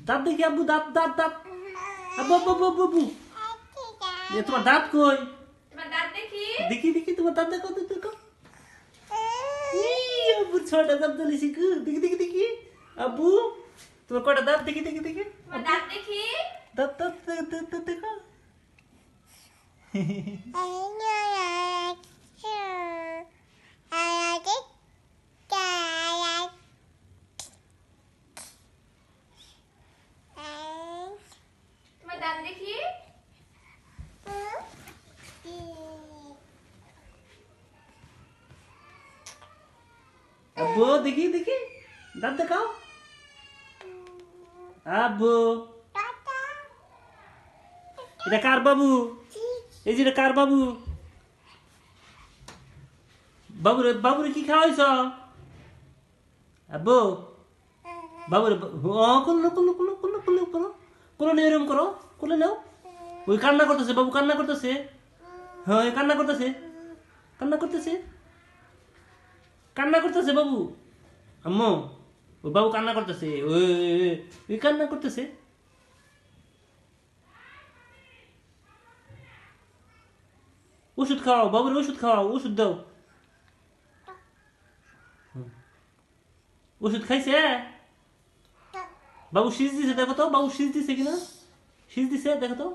দাঁত দেখি আব্বু, দাঁত দাঁত দাঁত। আব্বু আব্বু আব্বু আব্বু আব্বু। তোমার দাঁত কই? তোমার দাঁত দেখি। দেখি দেখি তোমার দাঁত দেখো, দেখো। আব্বু ছটা দাঁত দিয়েছি, দেখি দেখি দেখি। আব্বু তোমার কটা দাঁত? দেখি দেখি দেখি। তোমার দাঁত দেখি। দাঁত দাঁত দাঁত দেখো। তোমার দাঁত দেখি। আব্বু দেখি দেখি দাঁত দেখাও। আব্বু এটা কার বাবু? এই যে এটা কার বাবু? বাবুরে বাবুরে কি খাওয়াইছ? আব্বু বাবুরে কোলো কোলো কোলো কোলো কোলো কোলো কোলো নিয়ে এরম করো, কোলে নাও। ওই কান্না করতেছে, বাবু কান্না করতেছে। হ্যাঁ কান্না করতেছে, কান্না করতেছে, কান্না করতেছে বাবু। আম্মু ওই বাবু কান্না করতেছে, ওই কান্না করতেছে। ওষুধ খাওয়াও বাবুর, ওষুধ খাওয়াও, ওষুধ দাও। ওষুধ খাইছে বাবু? শীষ দিছে দেখো তো, বাবু শীষ দিছে কিনা, শীষ দিছে দেখো তো।